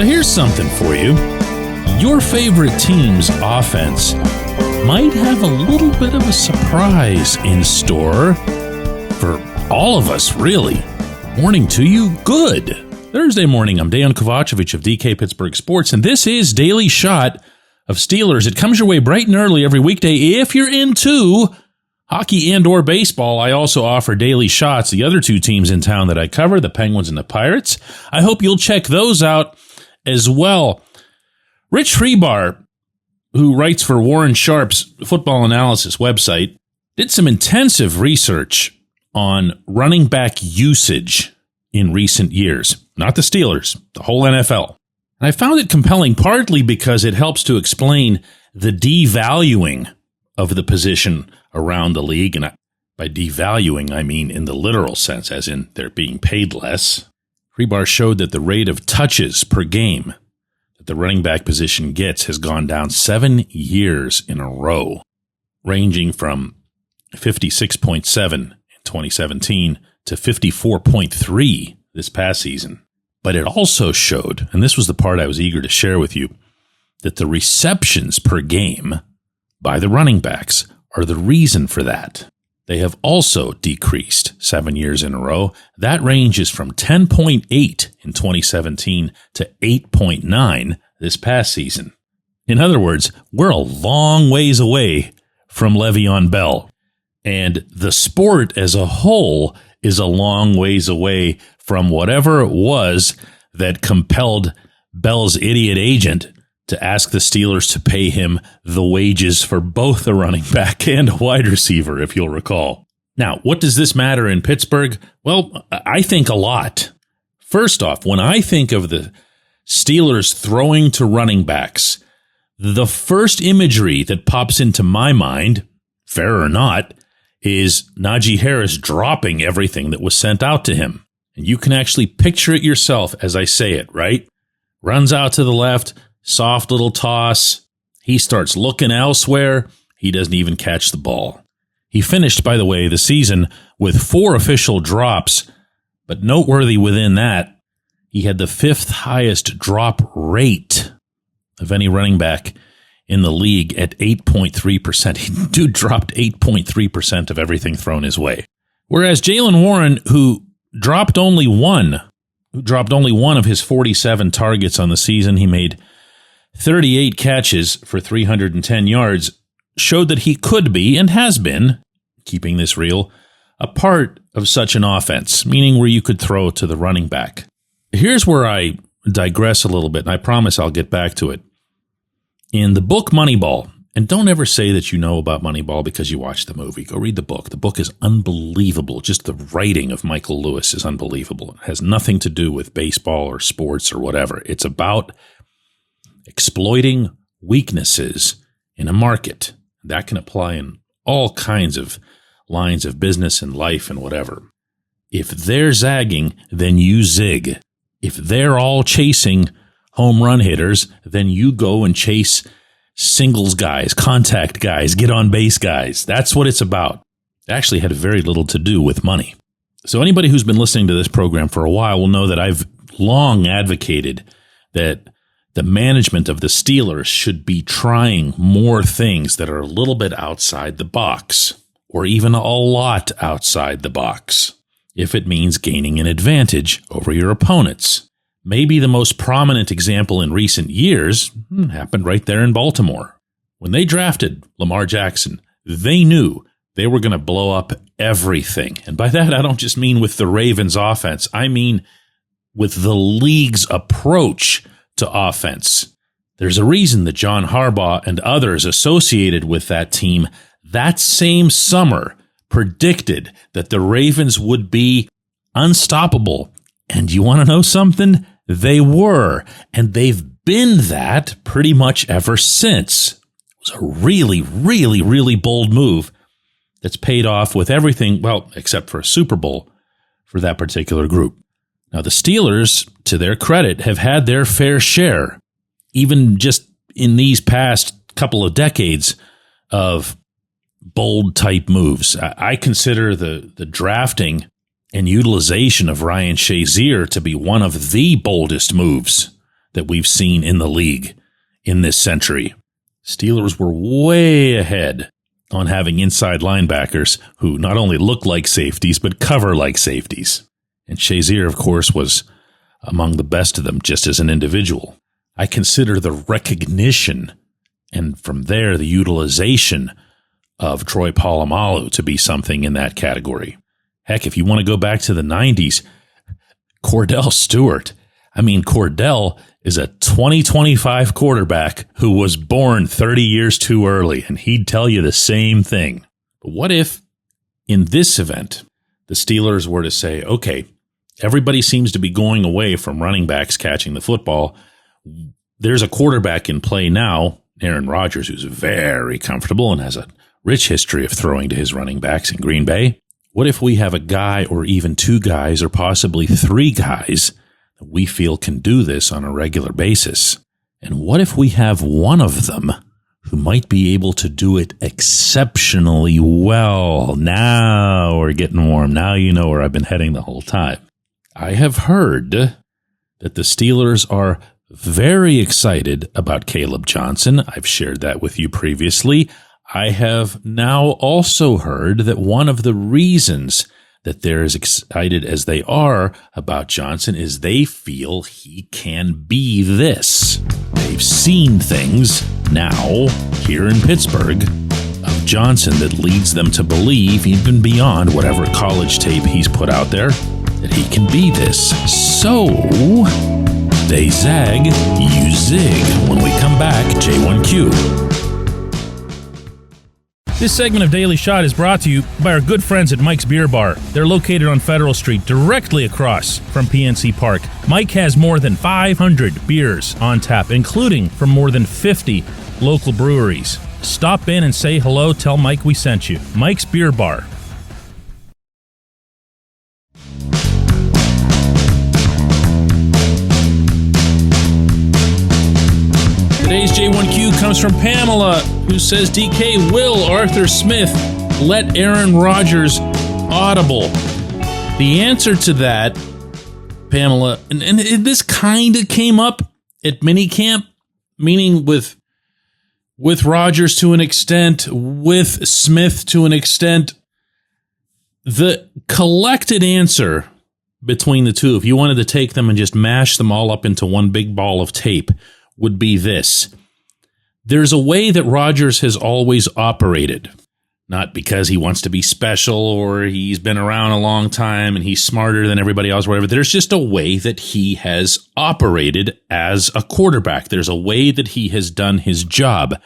So here's something for you. Your favorite team's offense might have a little bit of a surprise in store for all of us, really. Morning to you. Good. Thursday morning, I'm Dejan Kovacevic of DK Pittsburgh Sports, and this is Daily Shot of Steelers. It comes your way bright and early every weekday if you're into hockey and or baseball. I also offer daily shots, the other two teams in town that I cover, the Penguins and the Pirates. I hope you'll check those out as well. Rich Hribar, who writes for Warren Sharp's football analysis website, did some intensive research on running back usage in recent years. Not the Steelers, the whole NFL. And I found it compelling partly because it helps to explain the devaluing of the position around the league. And by devaluing, I mean in the literal sense, as in they're being paid less. Hribar showed that the rate of touches per game that the running back position gets has gone down 7 years in a row, ranging from 56.7 in 2017 to 54.3 this past season. But it also showed, and this was the part I was eager to share with you, that the receptions per game by the running backs are the reason for that. They have also decreased 7 years in a row. That range is from 10.8 in 2017 to 8.9 this past season. In other words, we're a long ways away from Le'Veon Bell. And the sport as a whole is a long ways away from whatever it was that compelled Bell's idiot agent to ask the Steelers to pay him the wages for both a running back and a wide receiver, if you'll recall. Now, what does this matter in Pittsburgh? Well, I think a lot. First off, when I think of the Steelers throwing to running backs, the first imagery that pops into my mind, fair or not, is Najee Harris dropping everything that was sent out to him. And you can actually picture it yourself as I say it, right? Runs out to the left, soft little toss. He starts looking elsewhere. He doesn't even catch the ball. He finished, by the way, the season with 4 official drops, but noteworthy within that, he had the 5th highest drop rate of any running back in the league at 8.3%. Dude dropped 8.3% of everything thrown his way. Whereas Jaylen Warren, who dropped only one of his 47 targets on the season, he made 38 catches for 310 yards, showed that he could be and has been, keeping this real, a part of such an offense, meaning where you could throw to the running back. Here's where I digress a little bit, and I promise I'll get back to it. In the book Moneyball, and don't ever say that you know about Moneyball because you watched the movie. Go read the book. The book is unbelievable. Just the writing of Michael Lewis is unbelievable. It has nothing to do with baseball or sports or whatever. It's about exploiting weaknesses in a market. That can apply in all kinds of lines of business and life and whatever. If they're zagging, then you zig. If they're all chasing home run hitters, then you go and chase singles guys, contact guys, get on base guys. That's what it's about. It actually had very little to do with money. So anybody who's been listening to this program for a while will know that I've long advocated that the management of the Steelers should be trying more things that are a little bit outside the box, or even a lot outside the box, if it means gaining an advantage over your opponents. Maybe the most prominent example in recent years happened right there in Baltimore. When they drafted Lamar Jackson, they knew they were going to blow up everything. And by that, I don't just mean with the Ravens offense. I mean with the league's approach to offense. There's a reason that John Harbaugh and others associated with that team that same summer predicted that the Ravens would be unstoppable. And you want to know something? They were. And they've been that pretty much ever since. It was a really, really, really bold move that's paid off with everything, well, except for a Super Bowl for that particular group. Now, the Steelers, to their credit, have had their fair share, even just in these past couple of decades, of bold-type moves. I consider the drafting and utilization of Ryan Shazier to be one of the boldest moves that we've seen in the league in this century. Steelers were way ahead on having inside linebackers who not only look like safeties, but cover like safeties. And Shazier, of course, was among the best of them just as an individual. I consider the recognition and from there the utilization of Troy Polamalu to be something in that category. Heck, if you want to go back to the 90s, Cordell Stewart. Cordell is a 2025 quarterback who was born 30 years too early, and he'd tell you the same thing. But what if, in this event, the Steelers were to say, okay, everybody seems to be going away from running backs catching the football. There's a quarterback in play now, Aaron Rodgers, who's very comfortable and has a rich history of throwing to his running backs in Green Bay. What if we have a guy or even two guys or possibly three guys that we feel can do this on a regular basis? And what if we have one of them who might be able to do it exceptionally well? Now we're getting warm. Now you know where I've been heading the whole time. I have heard that the Steelers are very excited about Caleb Johnson. I've shared that with you previously. I have now also heard that one of the reasons that they're as excited as they are about Johnson is they feel he can be this. They've seen things now here in Pittsburgh of Johnson that leads them to believe, even beyond whatever college tape he's put out there, that he can be this. So they zag, you zig. When we come back, J1Q. This segment of Daily Shot is brought to you by our good friends at Mike's Beer Bar. They're located on Federal Street, directly across from PNC Park. Mike has more than 500 beers on tap, including from more than 50 local breweries. Stop in and say hello. Tell Mike we sent you. Mike's Beer Bar. Today's J1Q comes from Pamela, who says, DK, will Arthur Smith let Aaron Rodgers audible? The answer to that, Pamela, and this kind of came up at minicamp, meaning with Rodgers to an extent, with Smith to an extent. The collected answer between the two, if you wanted to take them and just mash them all up into one big ball of tape, would be this. There's a way that Rodgers has always operated, not because he wants to be special or he's been around a long time and he's smarter than everybody else, whatever. There's just a way that he has operated as a quarterback. There's a way that he has done his job.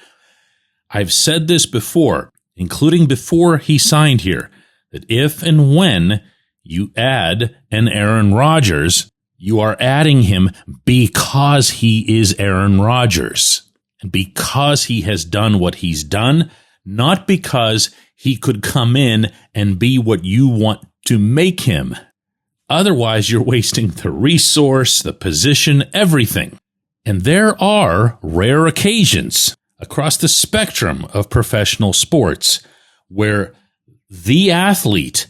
I've said this before, including before he signed here, that if and when you add an Aaron Rodgers, you are adding him because he is Aaron Rodgers and because he has done what he's done, not because he could come in and be what you want to make him. Otherwise, you're wasting the resource, the position, everything. And there are rare occasions across the spectrum of professional sports where the athlete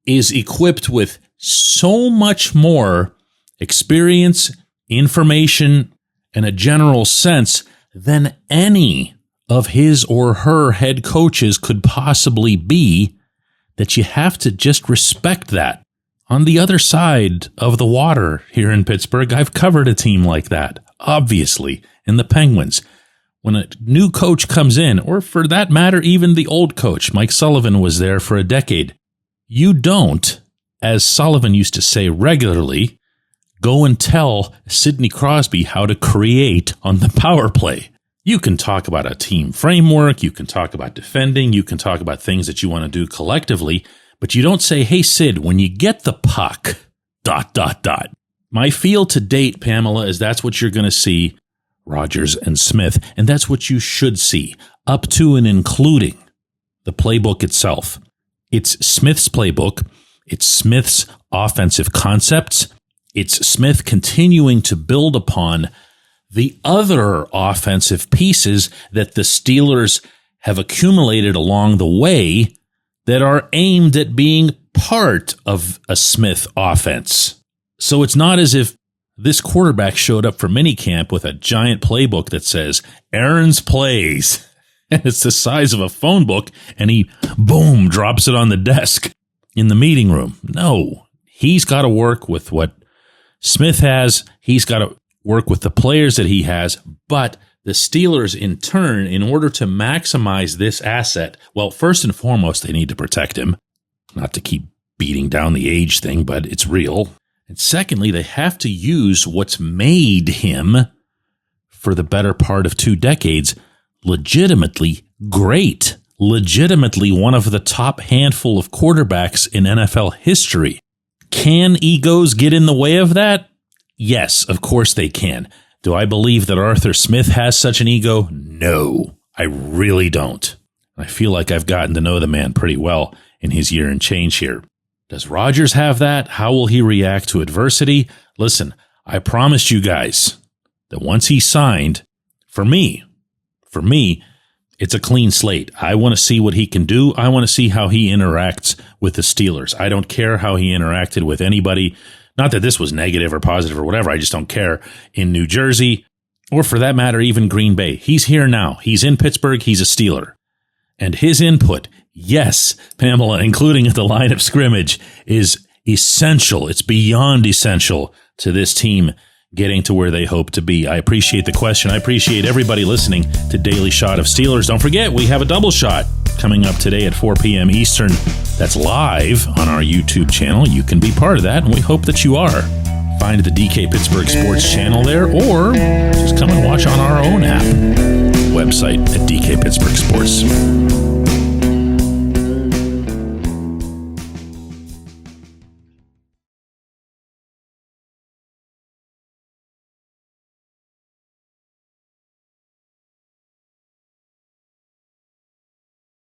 is equipped with so much more experience, information, and a general sense than any of his or her head coaches could possibly be, that you have to just respect that. On the other side of the water here in Pittsburgh, I've covered a team like that, obviously, in the Penguins. When a new coach comes in, or for that matter, even the old coach, Mike Sullivan was there for a decade, you don't, as Sullivan used to say regularly, go and tell Sidney Crosby how to create on the power play. You can talk about a team framework, you can talk about defending, you can talk about things that you want to do collectively, but you don't say, hey, Sid, when you get the puck, ... My feel to date, Pamela, is that's what you're going to see, Rodgers and Smith, and that's what you should see, up to and including the playbook itself. It's Smith's playbook. It's Smith's offensive concepts. It's Smith continuing to build upon the other offensive pieces that the Steelers have accumulated along the way that are aimed at being part of a Smith offense. So it's not as if this quarterback showed up for minicamp with a giant playbook that says, Aaron's plays. And it's the size of a phone book, and he, boom, drops it on the desk in the meeting room. No, he's got to work with what Smith has. He's got to work with the players that he has. But the Steelers, in turn, in order to maximize this asset, well, first and foremost, they need to protect him. Not to keep beating down the age thing, but it's real. And secondly, they have to use what's made him, for the better part of 2 decades, legitimately great. Legitimately one of the top handful of quarterbacks in NFL history. Can egos get in the way of that? Yes, of course they can. Do I believe that Arthur Smith has such an ego? No, I really don't. I feel like I've gotten to know the man pretty well in his year and change here. Does Rodgers have that? How will he react to adversity? Listen, I promised you guys that once he signed, for me, it's a clean slate. I want to see what he can do. I want to see how he interacts with the Steelers. I don't care how he interacted with anybody. Not that this was negative or positive or whatever. I just don't care. In New Jersey, or for that matter, even Green Bay. He's here now. He's in Pittsburgh. He's a Steeler. And his input, yes, Pamela, including at the line of scrimmage, is essential. It's beyond essential to this team getting to where they hope to be. I appreciate the question. I appreciate everybody listening to Daily Shot of Steelers. Don't forget, we have a double shot coming up today at 4 p.m. Eastern. That's live on our YouTube channel. You can be part of that, and we hope that you are. Find the DK Pittsburgh Sports channel there, or just come and watch on our own app website at DK Pittsburgh Sports.